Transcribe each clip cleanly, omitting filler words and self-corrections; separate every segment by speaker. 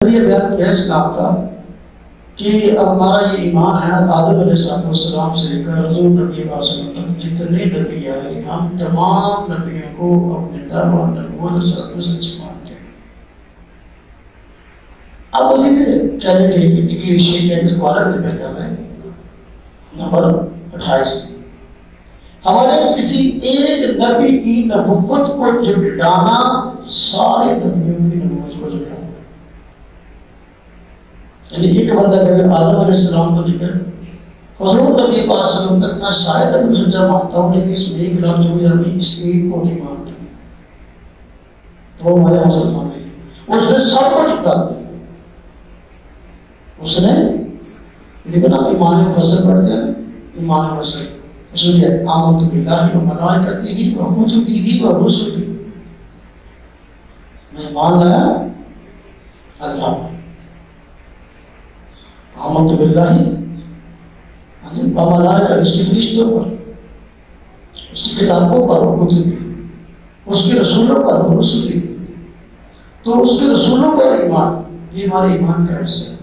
Speaker 1: یہ بیان کیا اسلام کا کہ اب ہمارا یہ ایمان ہے آدم علیہ السلام سے لے کر حضور نبی تک جتنے نبی آئے ہم تمام نبیوں کو اپنے دعویٰ نبوت سے سچ مانتے ہیں۔ اب اسی سے چلے گئے کہ انگلش کے دوبارہ ذکر کر رہے ہیں نمبر 28 ہمارے کسی ایک نبی کی نبوت کو جھٹلانا سارے نبیوں کی نبوت کو جھٹلانا، یعنی ایک بندہ کہ آدم علیہ السلام کو لے کر حضور نبی پاک صلی اللہ علیہ وسلم تک میں شاید ابھی سجا مانتا ہوں لیکن اس میں ایک لاکھ جو میں اس کی کو نہیں مانتا، وہ ہمارے مسلمان نہیں، اس نے سب کو جھٹلا دیا، اس نے لیکن اب ایمان مفصل پڑھ گیا، ایمان مفصل اس لیے آمنت باللہ و ملائکتہ و کتبہ و رسلہ، میں ایمان لایا اللہ پر، آمنت باللہ و ملائکتہ اس کی فرشتوں پر، اس کی کتابوں پر و کتبہ، اس کے رسولوں پر و رسلہ، تو اس کے رسولوں پر ایمان یہ ہمارے ایمان کا حصہ ہے۔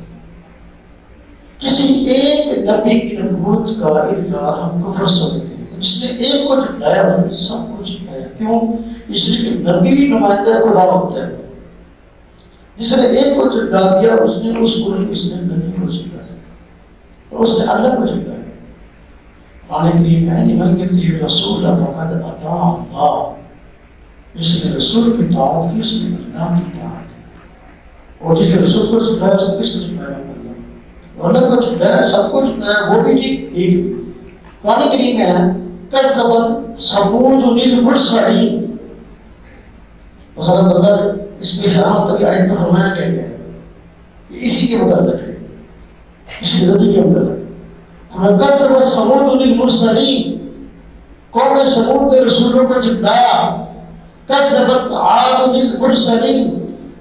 Speaker 1: کسی ایک نبی کی نبوت کا انکار ہم کفر سمجھتے ہیں، جس نے ایک کو جھٹلایا اس نے سب کو جھٹلایا، کیوں؟ اس لیے کہ نبی نمائندہ خدا ہوتا ہے، جس نے ایک کو جھٹلا دیا اس نے اس کو نہیں، اس نے نبی کو جھٹلایا اور اس نے اللہ کو جھٹلایا۔ قرآن کریم ہے من یطیع الرسول فقد اطاع اللہ، جس نے رسول کی اطاعت کی اس نے اللہ کی اطاعت کی، اور جس نے رسول کو جھٹلایا اس نے کس کو جھٹلایا؟ اللہ کو جھٹلایا، سب کو جھٹلایا، وہ بھی نہیں ایک قرآن کریم ہے کذب ثمود المرسلین، مثلا بندہ اس میں حرام کبھی آیت میں فرمایا گیا ہے اسی کے متعلق ہے، اس کے ردی کے متعلق ہے، کذب ثمود المرسلین، قوم ثمود نے رسولوں کو جھٹلایا، کذبت عاد المرسلین،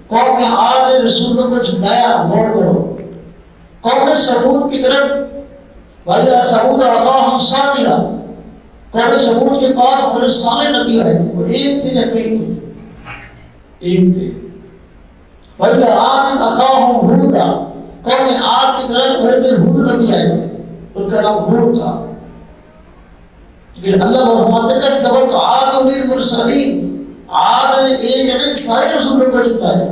Speaker 1: قوم عاد نے رسولوں کو جھٹلایا، غور کرو، قوم ثمود کی طرف وَإِلَىٰ ثَمُودَ أَخَاهُمْ صَالِحًا، قوم ثمود کے پاس بڑے سارے نبی آئے تھے، وہ ایک تھے یا کئی تھے؟ ایک تھے۔ وَإِلَىٰ عَادٍ أَخَاهُمْ هُودًا، قوم عاد کی طرف بڑے ہود نبی آئے تھے، ان کا نام ہود تھا، لیکن اللہ فرماتے ہیں کذبت عاد المرسلین، عاد نے ایک نہیں سارے رسولوں کو جھٹلایا،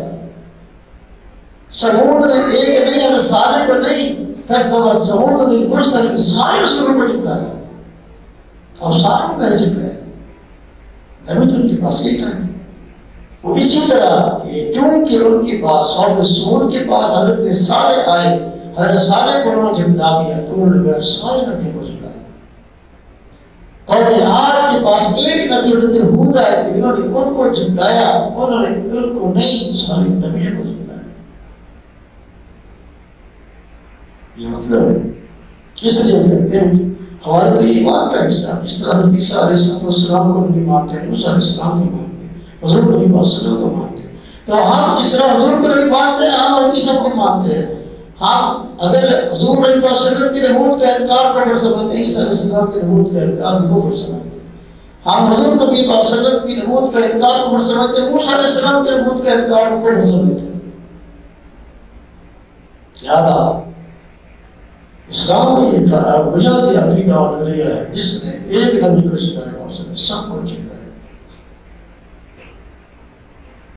Speaker 1: ثمود نے ایک نہیں اور سارے کو نہیں، کذبت ثمود المرسلین، سارے رسولوں کو جھٹلایا، اور سارے کو کہہ چکے ہیں نبی تو ان کے پاس ایک ہے۔ وہ اسی طرح کہ کیونکہ ان کے پاس قوم سمود کے پاس حضرت صالح آئے، حضرت صالح کو انہوں نے جھٹلا دیا تو انہوں نے سارے نبی کو جھٹلایا۔ قوم عاد کے پاس ایک نبی حضرت ہود آئے تھے، انہوں نے ان کو جھٹلایا، انہوں نے ان کو نہیں، سارے نبیوں کو جھٹلایا۔ یہ مطلب ہے اس لیے ہم کہتے ہیں ہمارے تو ایمان کا حصہ، جس طرح حضرت عیسیٰ علیہ السلام کو نہیں مانتے ہیں، موسیٰ علیہ السلام کو مانتے ہیں، حضور نبی صلی اللہ علیہ وسلم کو مانتے ہیں، تو ہم جس طرح حضور کو نہیں مانتے ہیں ہم حضرت عیسیٰ کو مانتے ہیں۔ ہم اگر حضور نبی صلی اللہ علیہ وسلم کی نبوت کا انکار کفر سمجھتے ہیں، عیسیٰ علیہ السلام کی نبوت کا انکار کفر سمجھتے ہیں، ہم حضور نبی صلی اللہ علیہ وسلم کی نبوت کا انکار کفر سمجھتے ہیں، موسیٰ علیہ السلام کی نبوت کا انکار کفر سمجھتے ہیں۔ یاد اسلام میں یہ بنیادی عقیدہ اور نظریہ ہے، جس نے ایک نبی کو جھٹلایا اور سب کو جھٹلایا۔